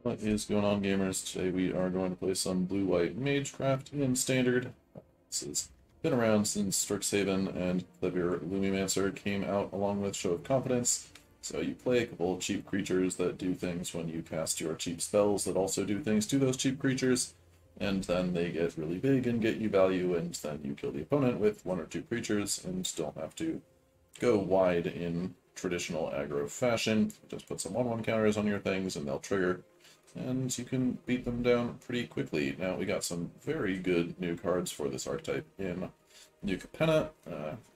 What is going on, gamers? Today we are going to play some Blue-White Magecraft in Standard. This has been around since Strixhaven and Clever Lumimancer came out along with Show of Confidence. So you play a couple of cheap creatures that do things when you cast your cheap spells that also do things to those cheap creatures, and then they get really big and get you value, and then you kill the opponent with one or two creatures and don't have to go wide in traditional aggro fashion. Just put some 1/1 counters on your things and they'll trigger, and you can beat them down pretty quickly. Now, we got some very good new cards for this archetype in New Capenna,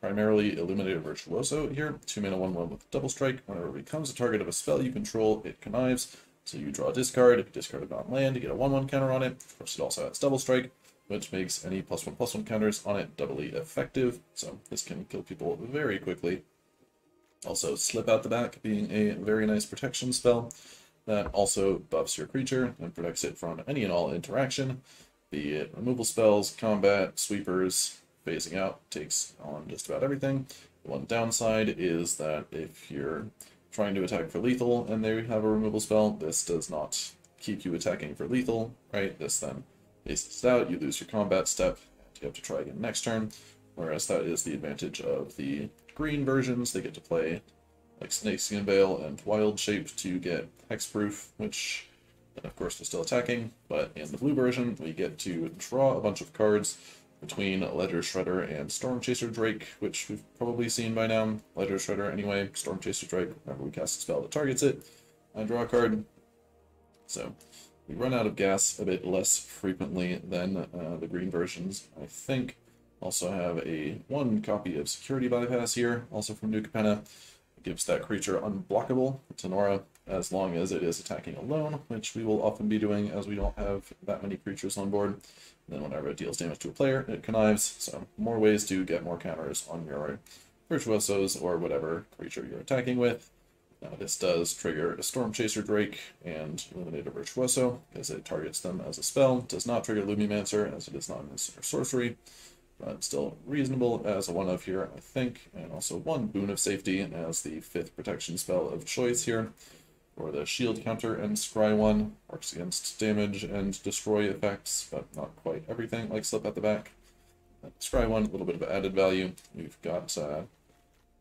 primarily Illuminator Virtuoso here, 2-mana 1/1 with Double Strike. Whenever it becomes a target of a spell you control, it connives. So you draw a discard. If you discard it on land, you get a 1/1 counter on it. Of course, it also has Double Strike, which makes any +1/+1 counters on it doubly effective. So this can kill people very quickly. Also, Slip Out the Back being a very nice protection spell that also buffs your creature and protects it from any and all interaction, be it removal spells, combat, sweepers. Phasing Out takes on just about everything. The one downside is that if you're trying to attack for lethal and they have a removal spell, this does not keep you attacking for lethal, right? This then phases out, you lose your combat step, and you have to try again next turn, whereas that is the advantage of the green versions. They get to play like Snakeskin Veil and Wild Shape to get Hexproof, which of course they're still attacking, but in the blue version we get to draw a bunch of cards between Ledger Shredder and Stormchaser Drake, which we've probably seen by now. Ledger Shredder anyway, Stormchaser Drake, whenever we cast a spell that targets it, I draw a card. So we run out of gas a bit less frequently than the green versions, I think. Also have a 1 copy of Security Bypass here, also from New Capenna. It gives that creature unblockable, Tenora, as long as it is attacking alone, which we will often be doing as we don't have that many creatures on board. And then whenever it deals damage to a player, it connives, so more ways to get more counters on your Virtuosos or whatever creature you're attacking with. Now this does trigger a Stormchaser Drake and Illuminator Virtuoso, because it targets them as a spell. It does not trigger Lumimancer, as it is not a sorcery, but still reasonable as a 1-of here, I think. And also 1 Boon of Safety as the 5th protection spell of choice here. For the shield counter, and Scry 1 works against damage and destroy effects, but not quite everything, like Slip Out the Back. Scry 1, a little bit of added value. We've got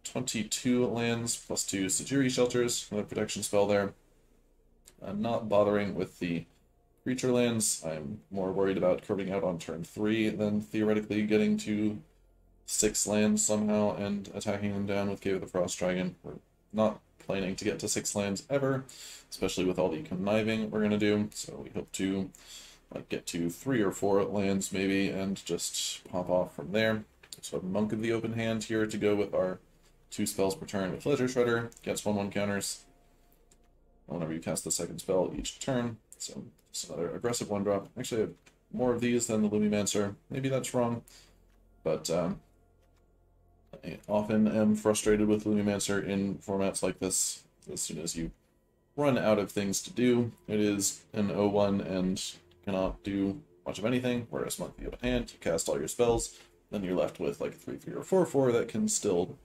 22 lands plus 2 Sajiri Shelters, another protection spell there. I'm not bothering with the creature lands. I'm more worried about curving out on turn 3 than theoretically getting to 6 lands somehow and attacking them down with Cave of the Frost Dragon. We're not planning to get to 6 lands ever, especially with all the conniving we're going to do, so we hope to get to 3 or 4 lands maybe and just pop off from there. So Monk of the Open Hand here to go with our 2 spells per turn with Ledger Shredder, gets 1/1 counters whenever you cast the second spell each turn, so just another aggressive 1-drop. Actually I have more of these than the Lumimancer, maybe that's wrong, but I often am frustrated with Lumimancer in formats like this. As soon as you run out of things to do, it is an 0-1 and cannot do much of anything, whereas Monk of the Open Hand, you cast all your spells, then you're left with like a 3/3 or 4/4 that can still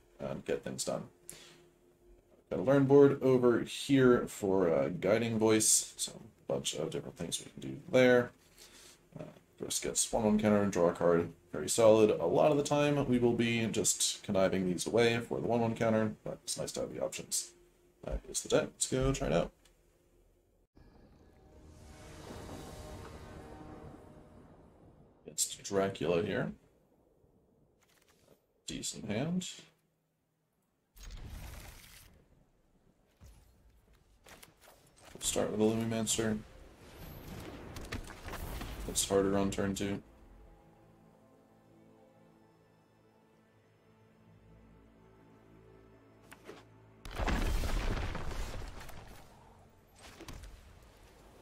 get things done. Got a learn board over here for Guiding Voice, so a bunch of different things we can do there. First gets 1/1 counter and draw a card. Very solid. A lot of the time we will be just conniving these away for the 1/1 counter, but it's nice to have the options. That is the deck. Let's go try it out. It's Dracula here. Decent hand. We'll start with the Lumimancer. It's harder on turn 2.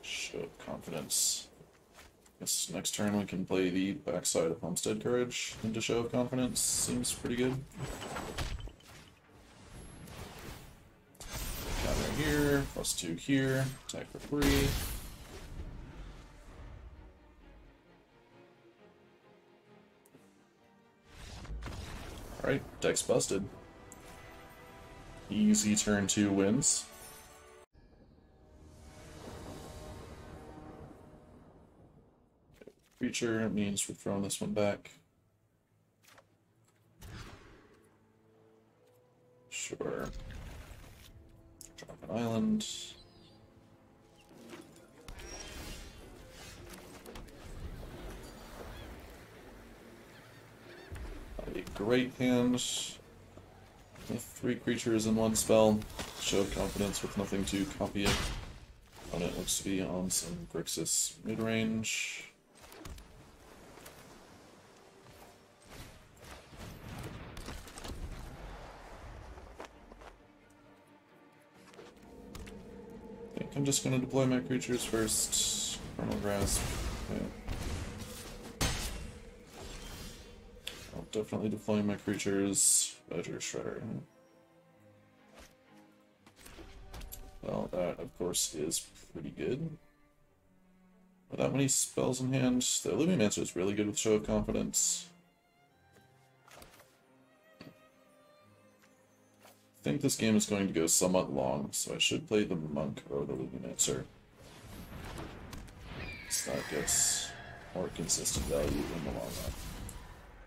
Show of Confidence. Guess next turn we can play the backside of Homestead Courage into Show of Confidence. Seems pretty good. Counter here, +2 here, attack for free. Alright, deck's busted. Easy turn 2 wins. creature means we're throwing this one back. Sure. Drop an island. A great hand with 3 creatures in 1 spell. Show of confidence with nothing to copy it. Opponent looks to be on some Grixis mid-range. I think I'm just going to deploy my creatures first. Chromal Grasp. Okay. I'll definitely deploy my creatures. Badger Shredder. Well, that, of course, is pretty good. Without many spells in hand, the Illuminator is really good with Show of Confidence. I think this game is going to go somewhat long, so I should play the Monk or the Illuminator. So that gets more consistent value in the long run.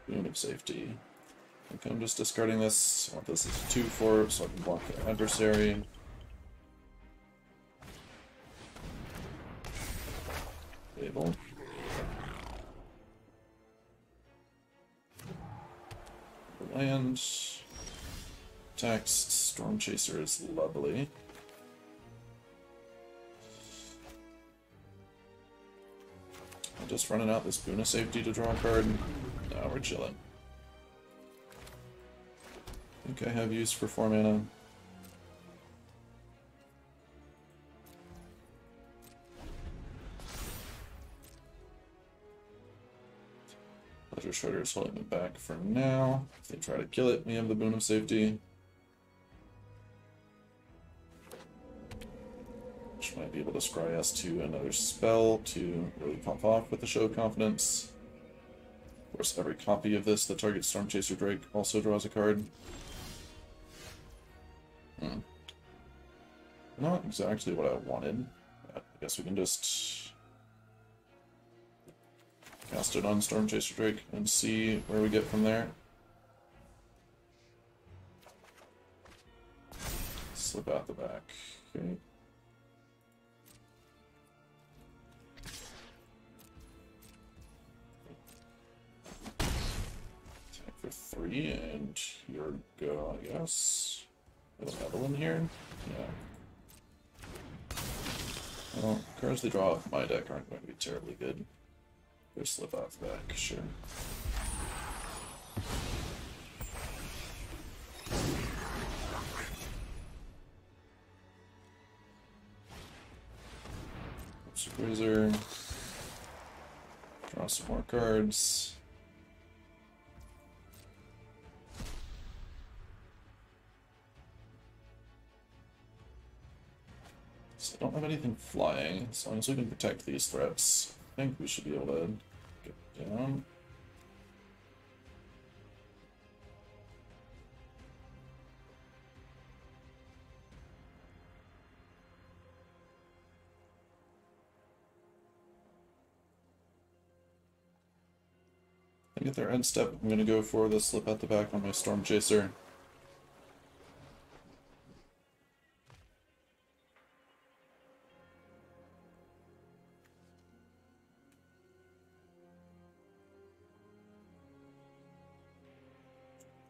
Boon of Safety. I think I'm just discarding this. I want this as a 2/4 so I can block the adversary. Able. Land. Attacks. Storm Chaser is lovely. I'm just running out this Boon of Safety to draw a card. Now we're chilling. I think I have use for 4 mana. Pleasure Shredder is holding me back for now. If they try to kill it, we have the Boon of Safety. Which might be able to scry us to another spell to really pop off with the Show of Confidence. Of course, every copy of this that targets Storm Chaser Drake also draws a card. Not exactly what I wanted. I guess we can just cast it on Storm Chaser Drake and see where we get from there. Slip out the back. Okay. Attack for 3, and here go, I guess. There's another one here? Yeah. Well, cards they draw off my deck aren't going to be terribly good. Go slip out the back, sure. Cruiser. Draw some more cards. So I don't have anything flying, as long as we can protect these threats, I think we should be able to get down. I think at their end step, I'm going to go for the slip at the back on my Storm Chaser.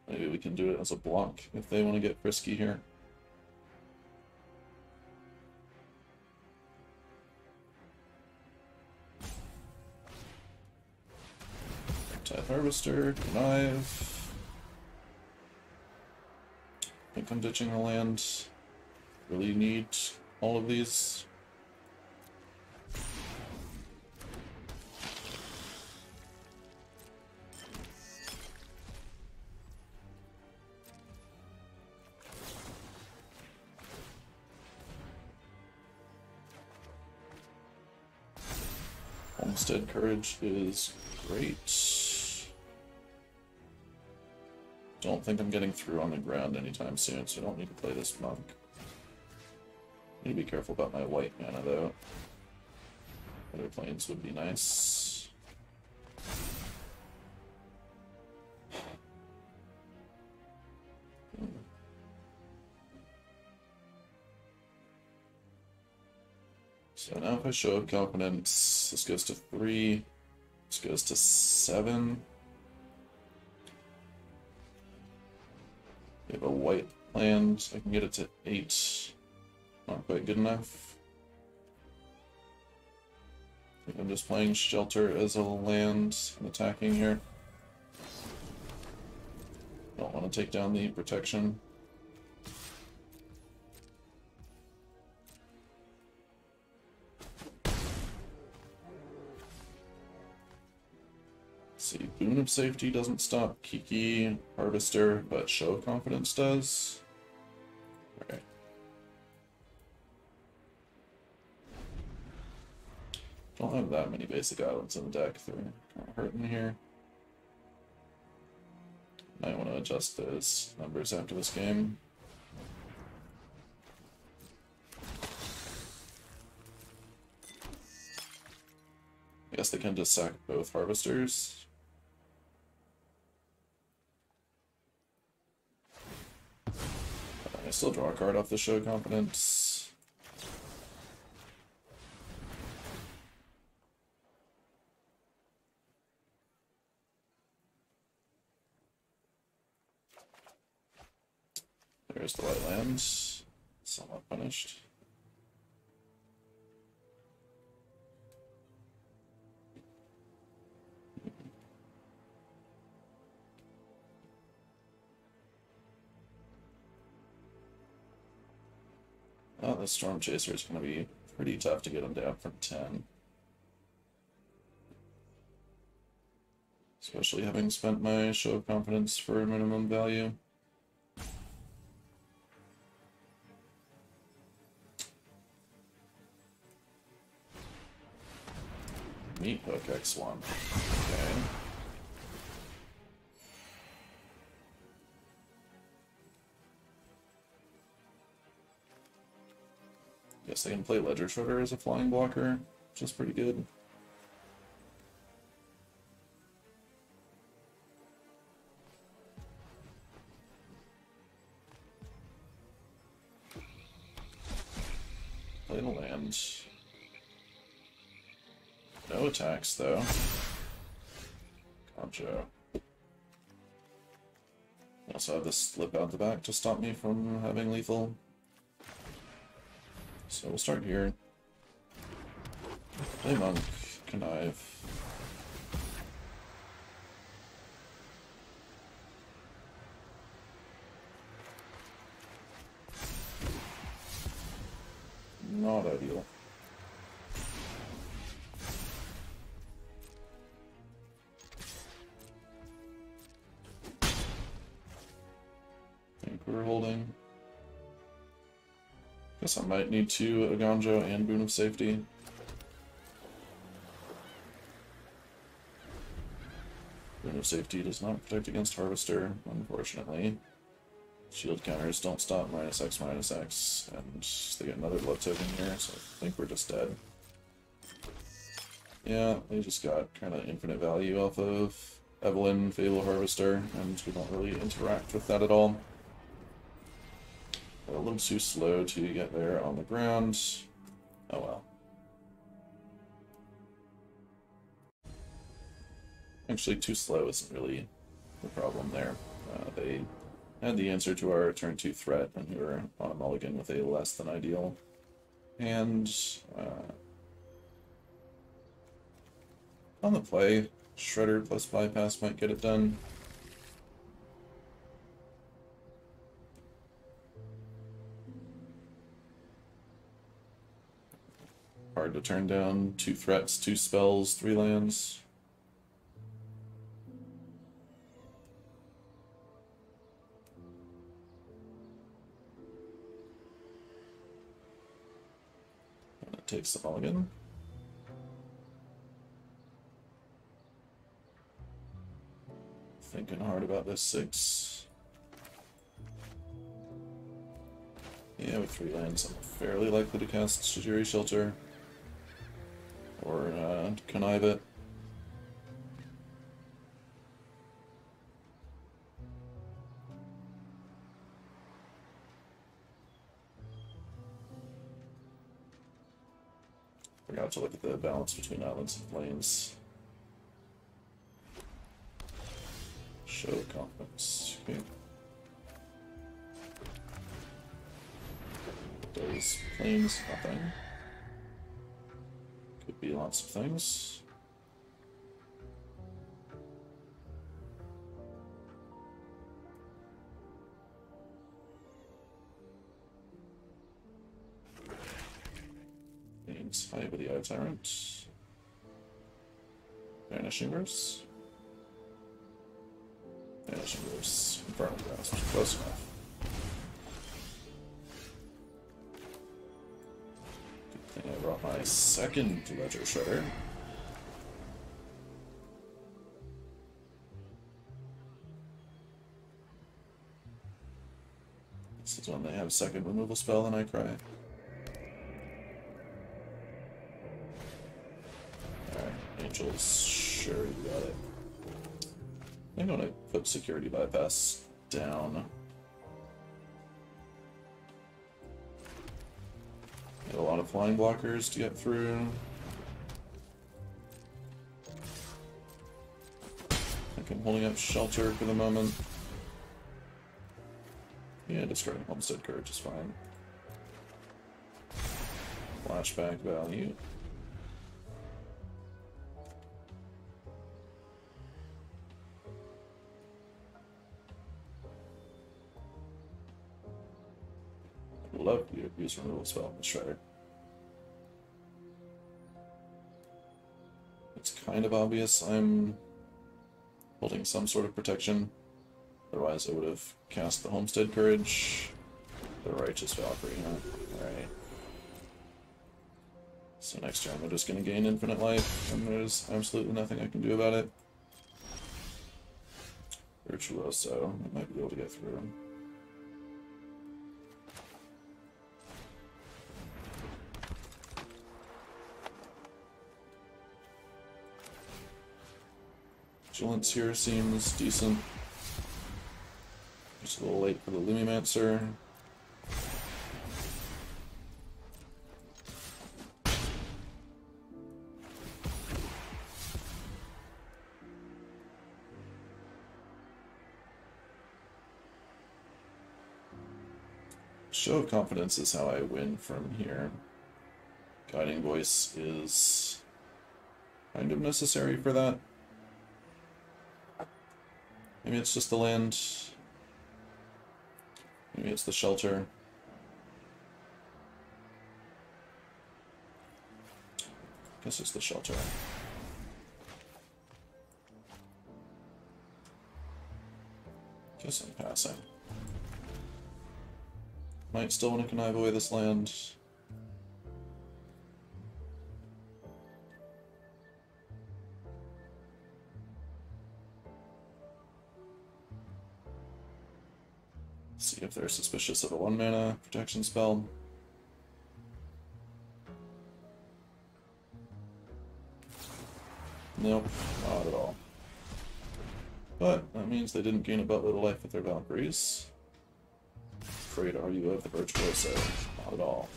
Maybe we can do it as a block if they want to get frisky here. Tithe Harvester, Connive. I think I'm ditching the land. Really need all of these. Homestead Courage is great. Don't think I'm getting through on the ground anytime soon, so I don't need to play this monk. Need to be careful about my white mana though. Other planes would be nice. So now if I show up confidence, this goes to 3, this goes to 7. We have a white land, I can get it to 8. Not quite good enough. I think I'm just playing Shelter as a land and attacking here. Don't want to take down the protection. See, Boon of Safety doesn't stop Kiki, Harvester, but Show of Confidence does. Alright. Don't have that many basic islands in the deck, they're kind of hurting here. Might want to adjust those numbers after this game. I guess they can just sack both Harvesters. I still draw a card off the Show of Confidence. There's the white land. Somewhat punished. Oh, the Storm Chaser is going to be pretty tough to get him down from 10. Especially having spent my Show of Confidence for minimum value. Meat Hook X1. Okay. Guess they can play Ledger Shredder as a flying blocker, which is pretty good. Play the land. No attacks, though. Concho. Also have this slip out the back to stop me from having lethal. So we'll start here. Play Monk, Connive. Not ideal. I think we're holding. Guess I might need to Aganjo and Boon of Safety. Boon of Safety does not protect against Harvester, unfortunately. Shield counters don't stop -X/-X, and they get another blood token here, so I think we're just dead. Yeah, they just got kind of infinite value off of Evelyn, Fable Harvester, and we don't really interact with that at all. We're a little too slow to get there on the ground. Oh well. Actually, too slow isn't really the problem there. They had the answer to our turn 2 threat, and we were on a mulligan with a less than ideal. And on the play, Shredder plus Bypass might get it done. Hard to turn down 2 threats, 2 spells, 3 lands. And it takes the mulligan. Thinking hard about this 6. Yeah, with 3 lands, I'm fairly likely to cast Shajiri Shelter. Or connive it. Forgot to look at the balance between islands and plains. Show confidence. Okay. Those plains, nothing. Could be lots of things. Names high with the Eye Tyrant. Vanishing Verse. Vanishing Verse. Infernal Grasp. Close enough. Good thing I brought my second Ledger Shredder. This is when they have second removal spell and I cry. Angels, sure, you got it. I think I'm gonna put security bypass down. Got a lot of flying blockers to get through. I think I'm holding up shelter for the moment. Yeah, discarding Homestead Courage is fine. Flashback value. Love to use removal spell in the Shredder. It's kind of obvious I'm holding some sort of protection. Otherwise I would have cast the Homestead Courage. The Righteous Valkyrie, huh? Alright. So next turn I'm just going to gain infinite life, and there's absolutely nothing I can do about it. Virtuoso, I might be able to get through him. Vigilance here seems decent. Just a little late for the Lumimancer. Show of Confidence is how I win from here. Guiding Voice is kind of necessary for that. Maybe it's just the land. Maybe it's the shelter. Guess it's the shelter. Guess I'm passing. Might still want to connive away this land. See if they're suspicious of a 1-mana protection spell. Nope, not at all. But that means they didn't gain a buttload of life with their Valkyries. Afraid are you of the Virtuoso? Not at all.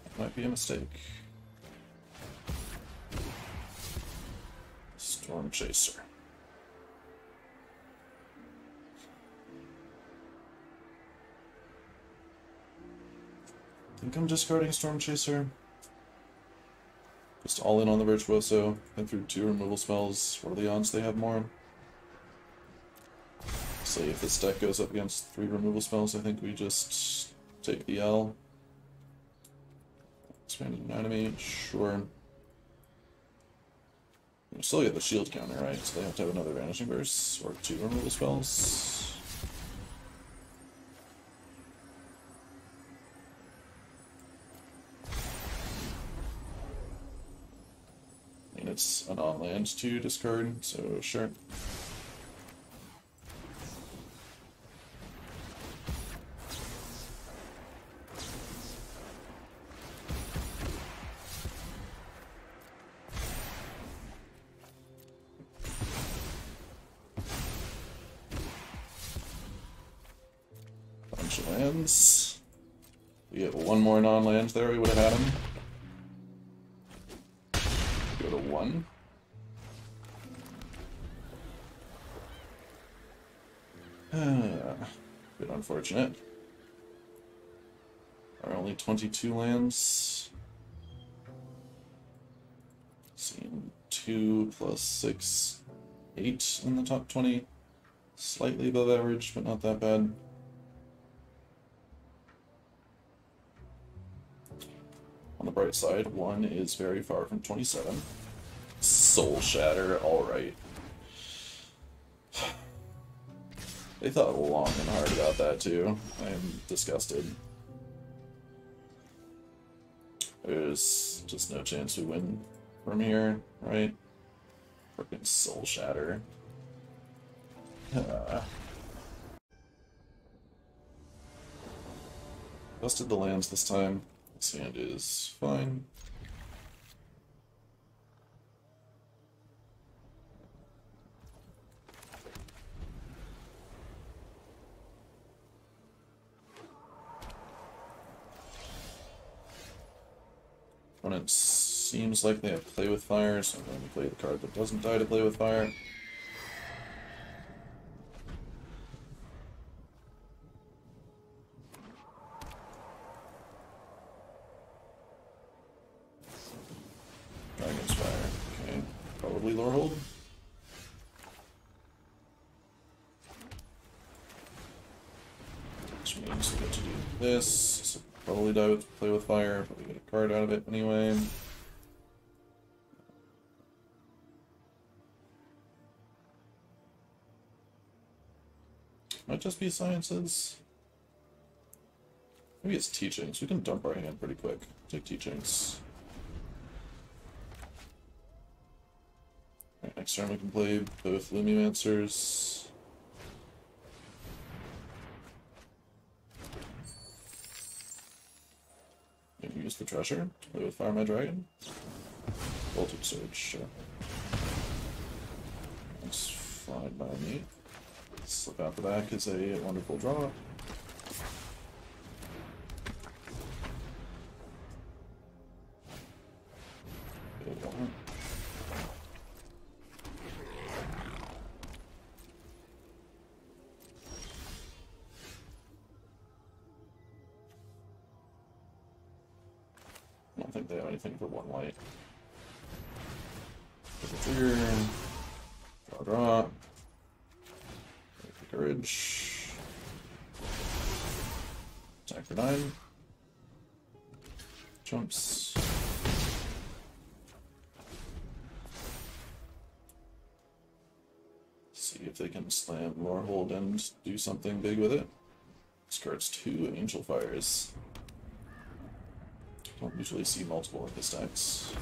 That might be a mistake. Storm Chaser. I think I'm discarding Storm Chaser. Just all in on the Virtuoso. Been through 2 removal spells. What are the odds they have more? Say if this deck goes up against 3 removal spells, I think we just take the L. Expanded Anatomy, sure. We still get the shield counter, right? So they have to have another Vanishing Verse or 2 removal spells. It's an on-land to discard, so sure. Bunch of lands. we get one more non-land there, we would have had him. Go to 1. Bit unfortunate. Are only 22 lands. Seeing 2 plus 6, 8 in the top 20. Slightly above average, but not that bad. On the bright side, 1 is very far from 27. Soul Shatter, alright. They thought long and hard about that too. I am disgusted. There's just no chance we win from here, right? Frickin' Soul Shatter. Busted the lands this time. This hand is fine. Opponent seems like they have Play with Fire, so I'm going to play the card that doesn't die to Play with Fire. Dragon's Fire. Okay, probably Lorehold. Which means we get to do this. So probably die with Play with Fire, but we get a card out of it anyway. Might just be Sciences. Maybe it's Teachings. We can dump our hand pretty quick. Take Teachings. Alright, next turn we can play both Lumimancers. Maybe use the Treasure to play with Fire My Dragon. Voltage Surge, sure. That's fine by me. Slip out the back is a wonderful draw. Good one. I don't think they have anything for 1 white. Put the trigger. Draw. Courage. Attack for 9. Jumps. See if they can slam Lorehold and do something big with it. This card's 2 Angel Fires. Don't usually see multiple of his decks.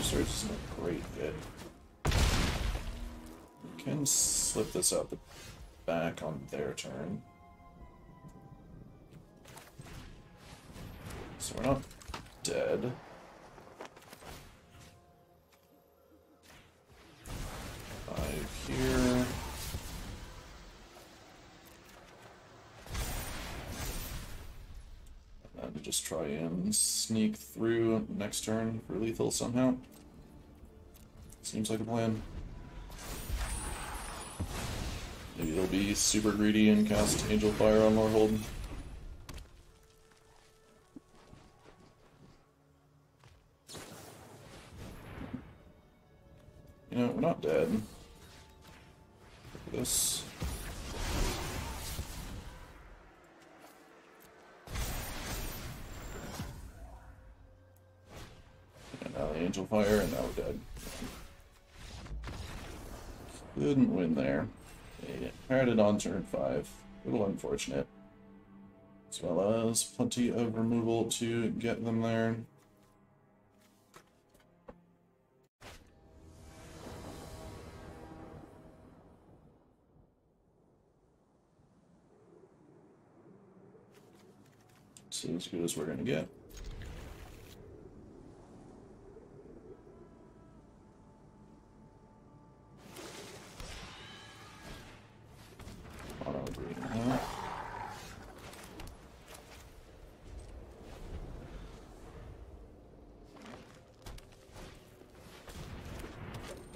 Surge isn't a great fit. We can slip this out the back on their turn. So we're not dead. Five here. And then just try and sneak through next turn for lethal somehow. Seems like a plan. Maybe they'll be super greedy and cast Angel Fire on Lorehold. You know, we're not dead. Look at this. And now the Angel Fire, and now we're dead. Couldn't win there. They paired it on turn 5. A little unfortunate. As well as plenty of removal to get them there. So as good as we're gonna get.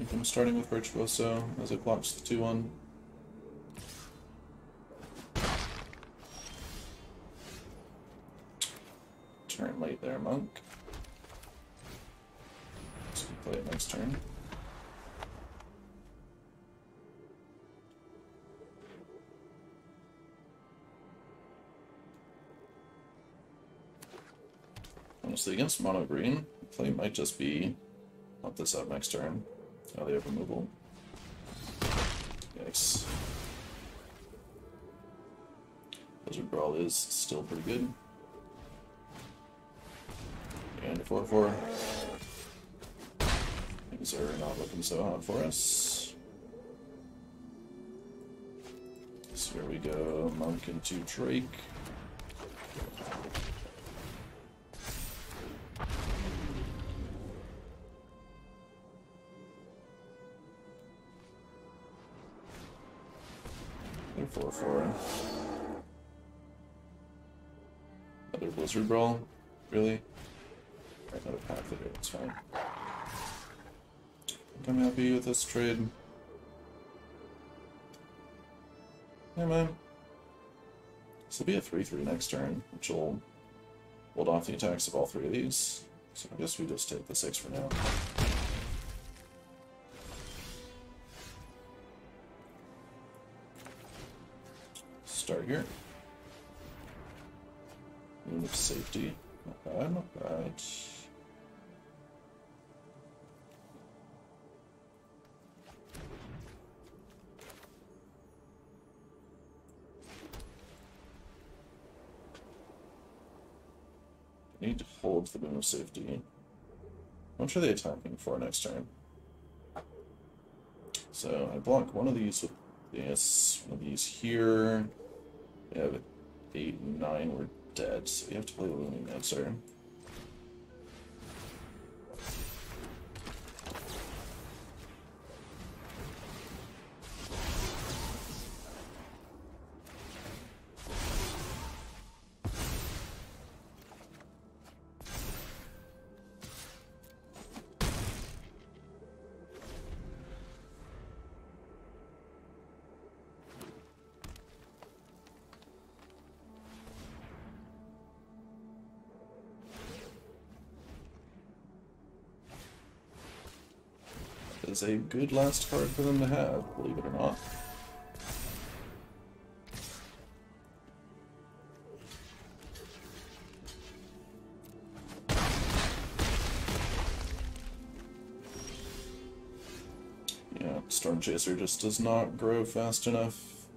think I'm starting with Virtuoso as it blocks the 2-1. Turn late there, Monk. So we play it next turn. Honestly, against mono green, play might just be pump this up next turn. Oh, they have removal. Yikes. Blizzard Brawl is still pretty good. And a 4/4. Things are not looking so hot for us. So here we go, Monk into Drake. They're 4/4. Another Blizzard Brawl? Really? Alright, another pack there, that's fine. I'm happy with this trade. Yeah, man. This will be a 3/3 next turn, which will hold off the attacks of all three of these. So I guess we just take the 6 for now. Start here. Room of Safety. Not bad, not bad. I need to hold the Room of Safety. How much are they attacking for next turn? So I block one of these with this, one of these here. We have 8 and 9, we're dead, so we have to play Lumimancer. Is a good last card for them to have, believe it or not. Yeah, Storm Chaser just does not grow fast enough.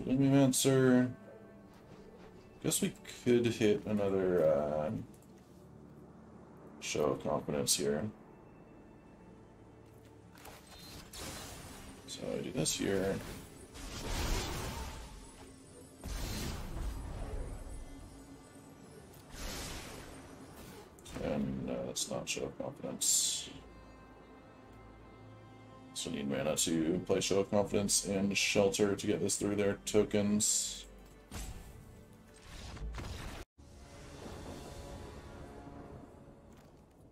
Lumimancer. Guess we could hit another Show of Confidence here. So I do this here. And no, that's not Show of Confidence. So we need mana to play Show of Confidence and Shelter to get this through their tokens.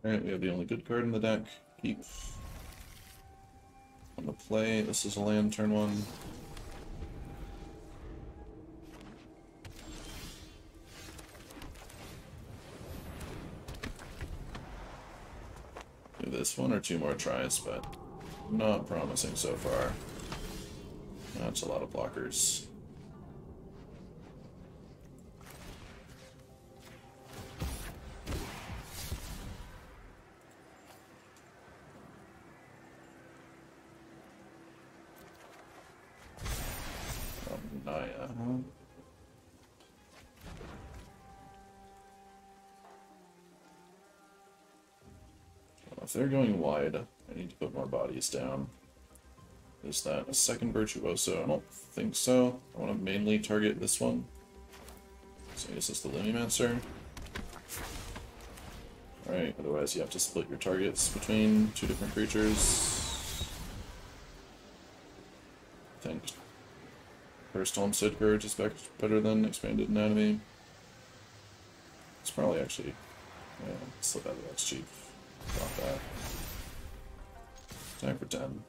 Alright, we have the only good card in the deck. Keep. On the play, this is a land turn 1. Do this 1 or 2 more tries, but not promising so far. That's a lot of blockers. Naya, huh? If they're going wide, I need to put more bodies down. Is that a second Virtuoso? I don't think so. I want to mainly target this one. So I guess it's the Lumimancer. Alright, otherwise you have to split your targets between 2 different creatures. I think First Homestead Courage is better than Expanded Anatomy. It's probably actually... Yeah, slip out of that's cheap. Drop that. Time for 10.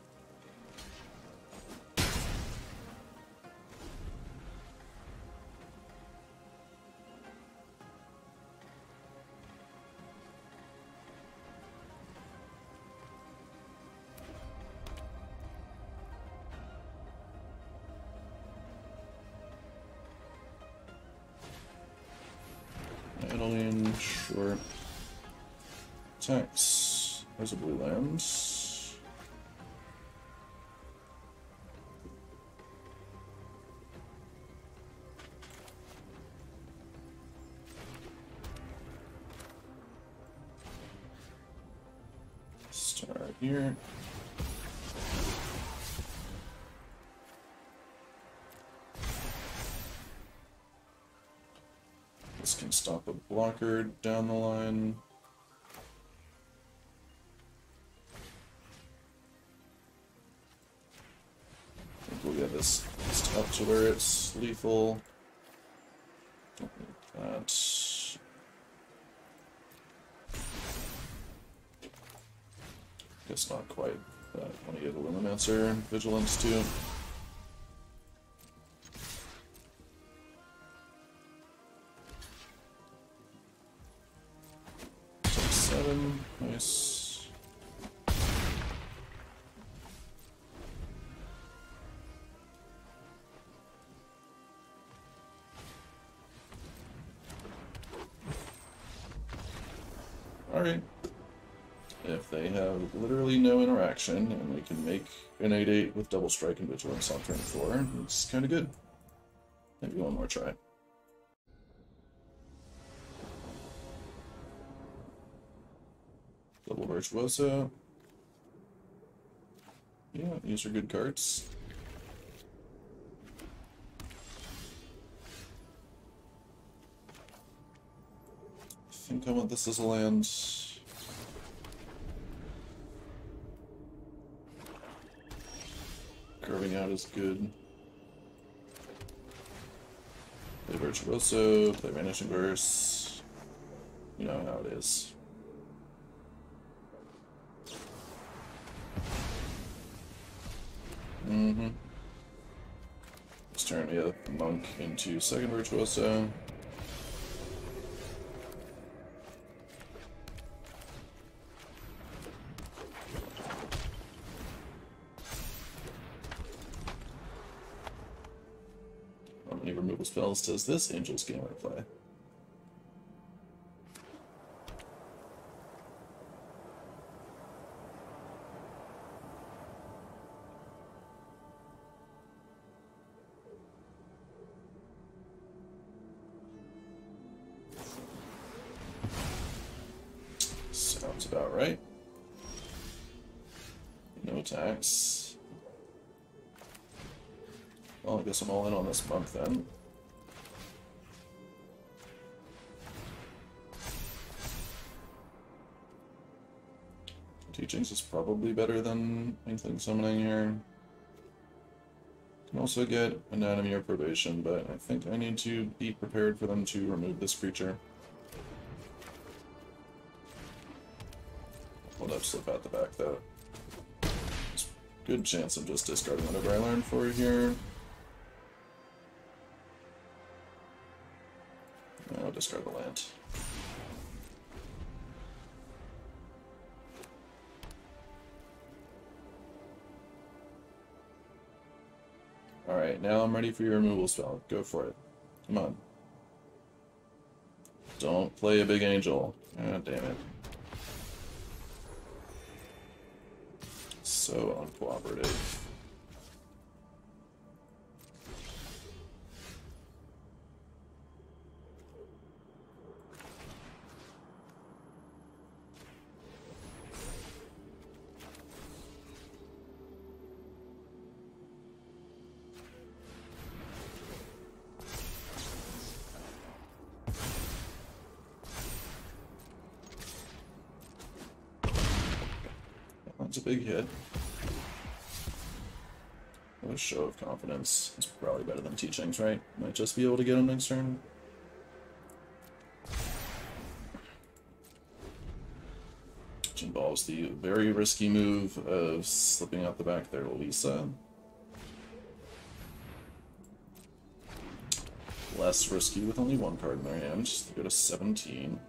Idling, short. Tax. There's a blue land. Start here. This can stop a blocker down the line. I think we'll get this up to where it's lethal. Don't need that. Guess not quite. I want to get a Lumimancer and Vigilance too. Take 7. Nice. Alright. If they have literally no interaction, and we can make an 8/8 with double strike and vigilance on turn 4, it's kind of good. Maybe one more try. Double Virtuoso. Yeah, these are good cards. I think I want this as a land. Carving out is good. Play Virtuoso, play Vanishing Verse. You know how it is. This turn we have Monk into second Virtuoso. How many removal spells does this Angel's Gamer play? Sounds about right. No attacks. Well, I guess I'm all in on this monk then. Teachings is probably better than Inkling Summoning here. Can also get Anatomy or Probation, but I think I need to be prepared for them to remove this creature. Hold up, slip out the back though. There's a good chance of just discarding whatever I learned for here. I'll discard the land. Alright, now I'm ready for your removal spell. Go for it. Come on. Don't play a big angel. God damn it. So uncooperative. That's a big hit. What a show of confidence. It's probably better than Teachings, right? Might just be able to get him next turn. involves the very risky move of slipping out the back there, Lisa. Less risky with only one card in their hand. They go to 17.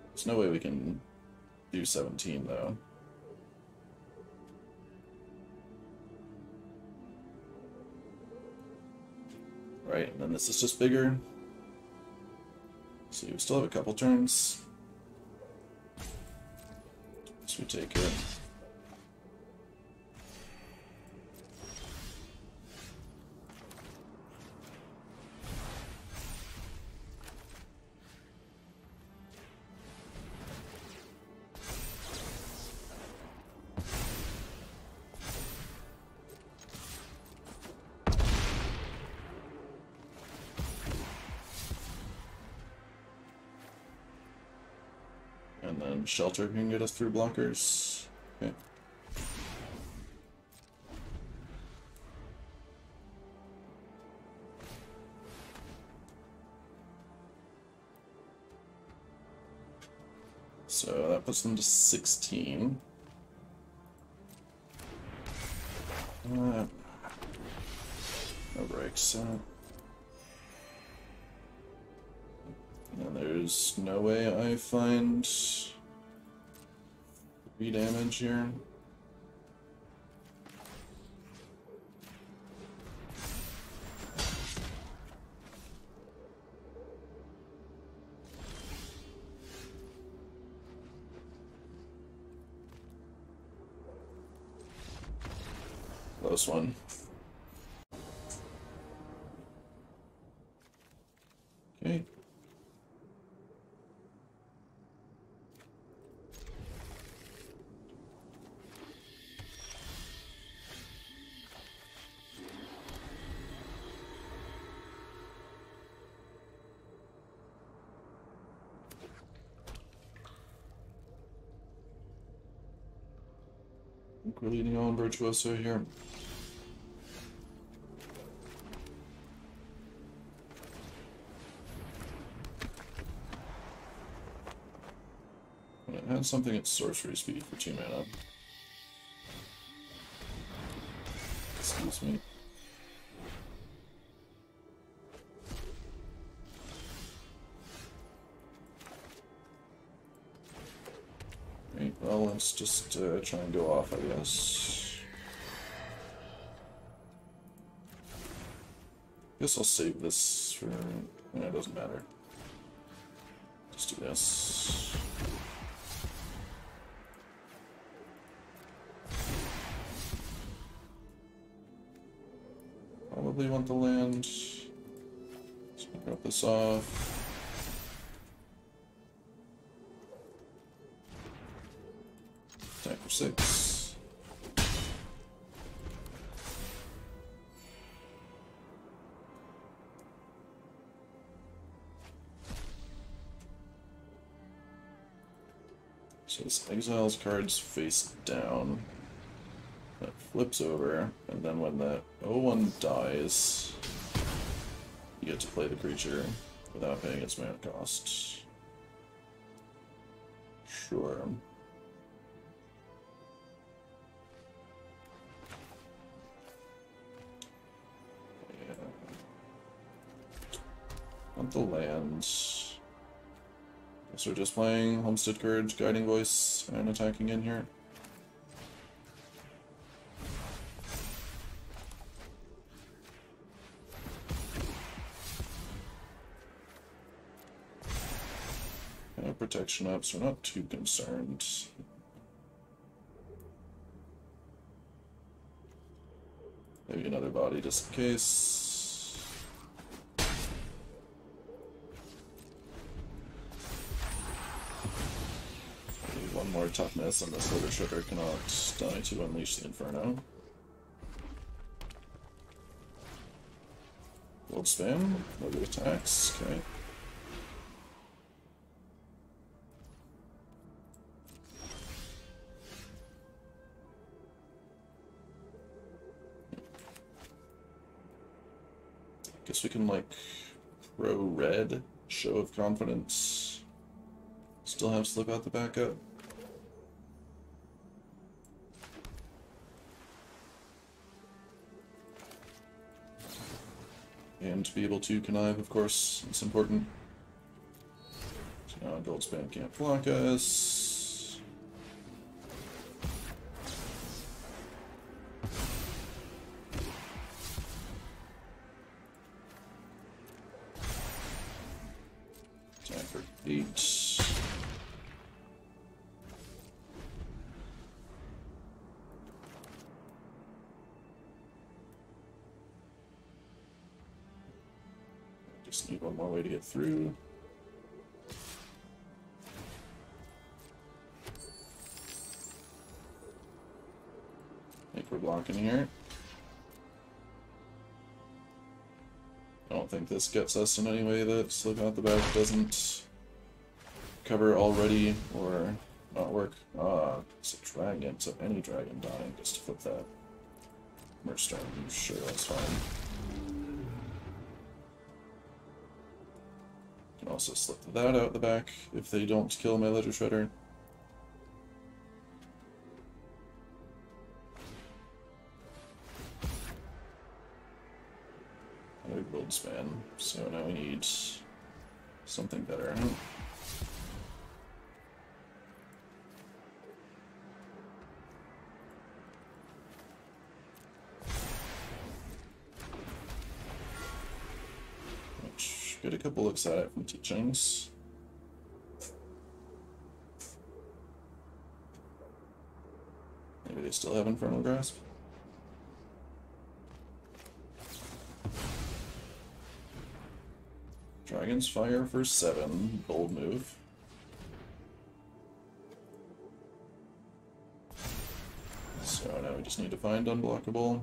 There's no way we can do 17, though. Right, and then this is just bigger. So we still have a couple turns. So we take it. And then Shelter can get us through blockers. Okay. So that puts them to 16. No breaks. And there's no way I find 3 damage here. Close one. Okay. I think we're leading on Virtuoso here. It has something at sorcery speed for 2 mana. Excuse me. Right, well, let's just try and go off, I guess. Guess I'll save this for... Yeah, it doesn't matter. Just do this. Probably want the land. Let's drop this off. Attack for 6. So this exiles cards face down. That flips over, and then when that 0-1 dies, you get to play the creature without paying its mana cost. Sure. Yeah. Want the lands. Guess we're just playing Homestead Courage, Guiding Voice, and attacking in here. Protection up, so we're not too concerned. Maybe another body just in case. Maybe one more toughness, and this Slither Shredder cannot die to unleash the Inferno. Gold spam, no good attacks, okay. Guess we can, like, throw red, Show of Confidence. Let's still have Slip Out the backup. And to be able to connive, of course, it's important. So now Goldspan can't block us. Attack for 8. Just need one more way to get through. I think we're blocking here. I don't think this gets us in any way that Slip Out the Back doesn't cover already or not work. It's a dragon, so any dragon dying just to flip that. Merchstone, sure, that's fine. Can also slip that out the back if they don't kill my Ledger Shredder. Another Goldspan, so now we need something better. Get a couple looks at it from teachings. Maybe they still have Infernal Grasp. Dragon's Fire for 7, bold move. So now we just need to find unblockable.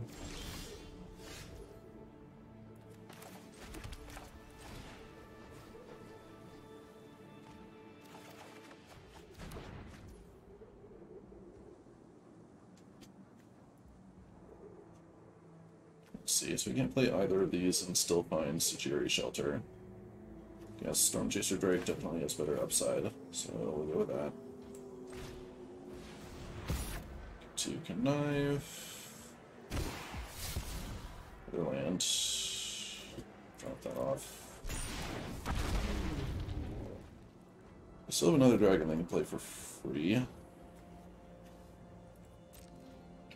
See, so we can't play either of these and still find Sejiri Shelter. Yes, Stormchaser Drake definitely has better upside, so we'll go with that. Two Connive. Other land. Drop that off. I still have another dragon they can play for free.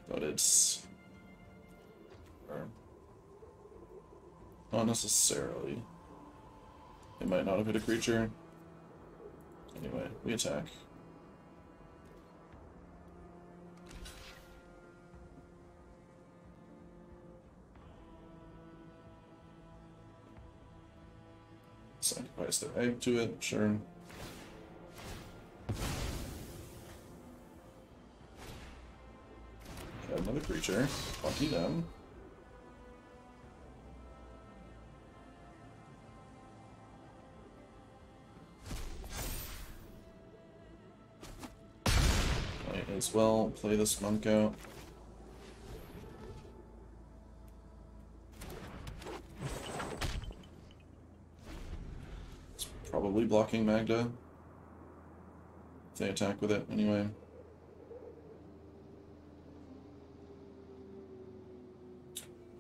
But it's... not necessarily. They might not have hit a creature. Anyway, we attack. Sacrifice their egg to it, sure. Got another creature. Lucky them. As well, play this monk out. It's probably blocking Magda. If they attack with it, anyway.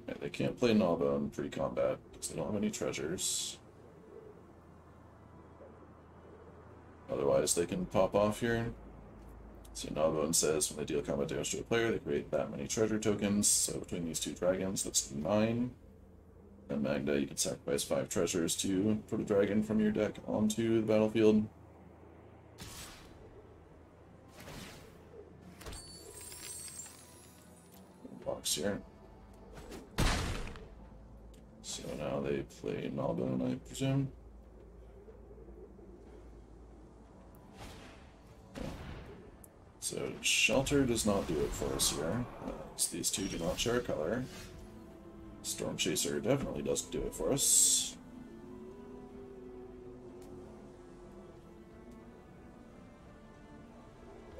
Yeah, they can't play Nava in pre-combat because they don't have any treasures. Otherwise, they can pop off here. So Navon says when they deal combat damage to a player, they create that many treasure tokens. So between these two dragons, that's 9. And Magda, you can sacrifice 5 treasures to put a dragon from your deck onto the battlefield. Box here. So now they play Navon, I presume. So Shelter does not do it for us here. These two do not share a color. Stormchaser definitely doesn't do it for us.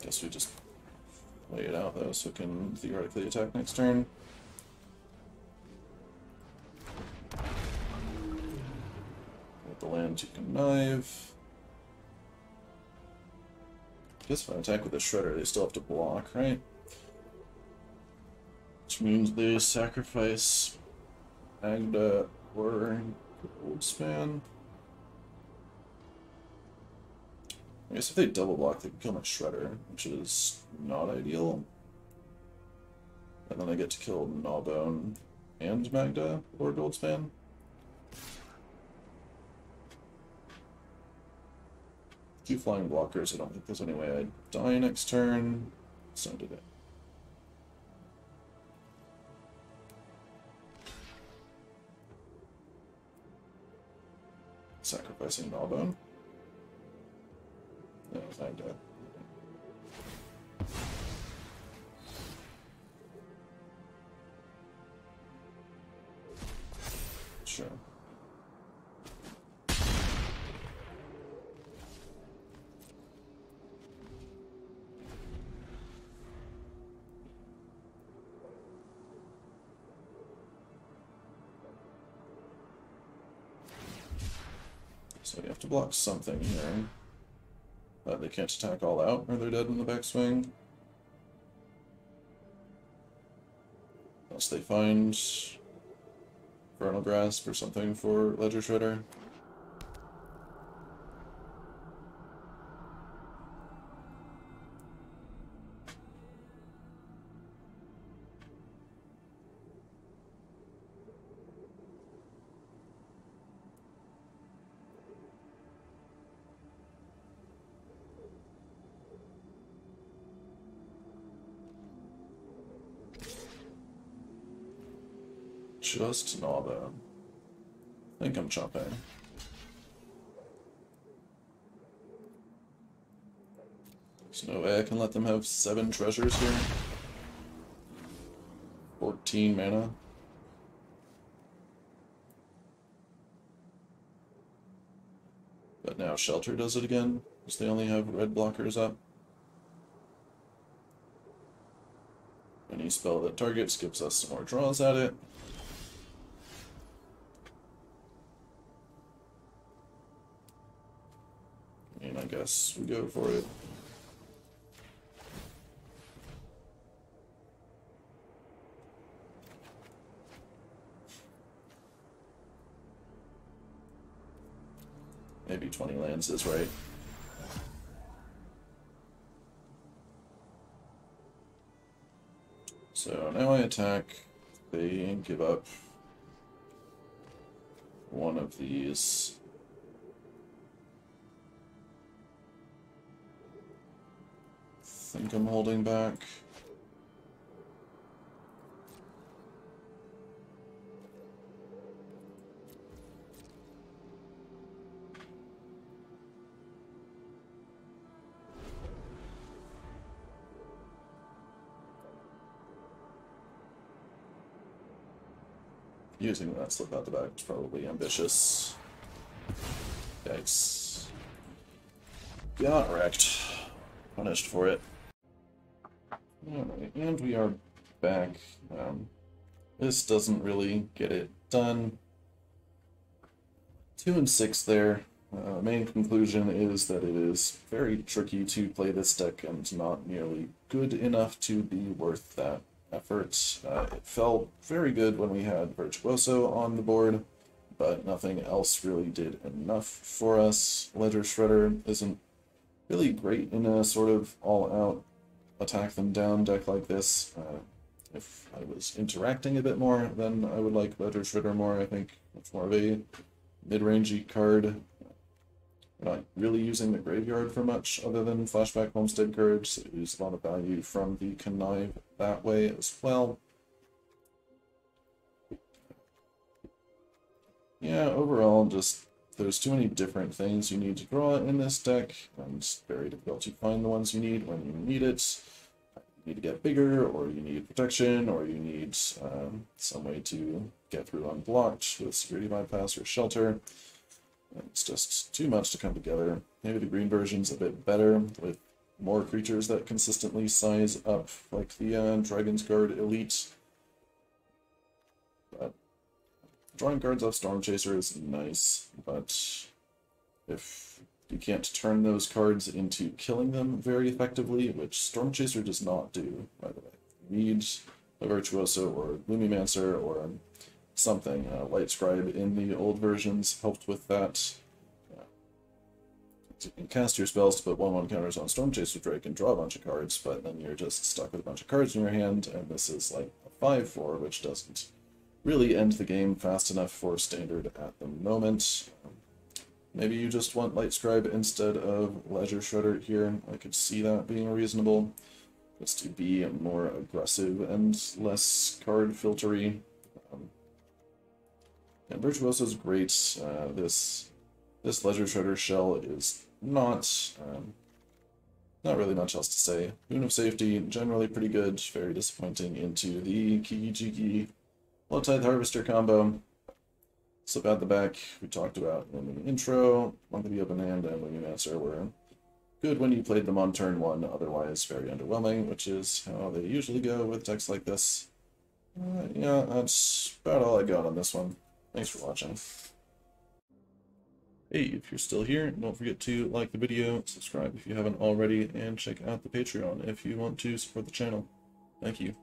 Guess we just play it out though, so we can theoretically attack next turn. With the land to connive. guess if I attack with a Shredder, they still have to block, right? Which means they sacrifice Magda or Goldspan. I guess if they double block, they can kill my Shredder, which is not ideal. And then I get to kill Gnawbone and Magda or Goldspan. Two flying blockers, I don't think there's any way I'd die next turn. So did it. Sacrificing Gnawbone. No, Magda. Sure. So you have to block something here. But they can't attack all out, or they're dead in the backswing. Unless they find Vernal Grasp or something for Ledger Shredder. Just Gnawbone. I think I'm chopping. There's no way I can let them have 7 treasures here. 14 mana. But now Shelter does it again, because they only have red blockers up. Any spell that targets gives us some more draws at it. And I guess we go for it. Maybe 20 lands is right. So now I attack. They give up one of these. I think I'm holding back. Using that slip out the back is probably ambitious. Yikes. Got wrecked. Punished for it. Alright, and we are back. This doesn't really get it done. 2 and 6 there. Main conclusion is that it is very tricky to play this deck and not nearly good enough to be worth that effort. It felt very good when we had Virtuoso on the board, but nothing else really did enough for us. Ledger Shredder isn't really great in a sort of all-out attack them down deck like this. If I was interacting a bit more, then I would like Ledger Shredder more. I think it's more of a mid-rangey card. We're not really using the graveyard for much other than Flashback Homestead cards, so we use a lot of value from the Connive that way as well. Yeah, overall, just there's too many different things you need to draw in this deck, and it's very difficult to find the ones you need when you need it. You need to get bigger, or you need protection, or you need some way to get through unblocked with security bypass or shelter. It's just too much to come together. Maybe the green version's a bit better, with more creatures that consistently size up, like the Dragon's Guard Elite. But drawing cards off Storm Chaser is nice, but if You can't turn those cards into killing them very effectively, which Stormchaser does not do, by the way. You need a Virtuoso or Lumimancer or something. Light Scribe in the old versions helped with that. You can cast your spells to put 1/1 counters on Stormchaser Drake and draw a bunch of cards, but then you're just stuck with a bunch of cards in your hand, and this is like a 5/4, which doesn't really end the game fast enough for Standard at the moment. Maybe you just want Light Scribe instead of Ledger Shredder here. I could see that being reasonable, just to be more aggressive and less card filtery. And Virtuoso is great. This Ledger Shredder shell is not really much else to say. Boon of Safety, generally pretty good, very disappointing into the Kiki-Jiki Blood Tithe Harvester combo. Slip out the back, we talked about in the intro. Monkey Open Hand and Lumimancer were good when you played them on turn 1, otherwise very underwhelming, which is how they usually go with decks like this. Yeah, that's about all I got on this one. Thanks for watching. Hey, if you're still here, don't forget to like the video, subscribe if you haven't already, and check out the Patreon if you want to support the channel. Thank you.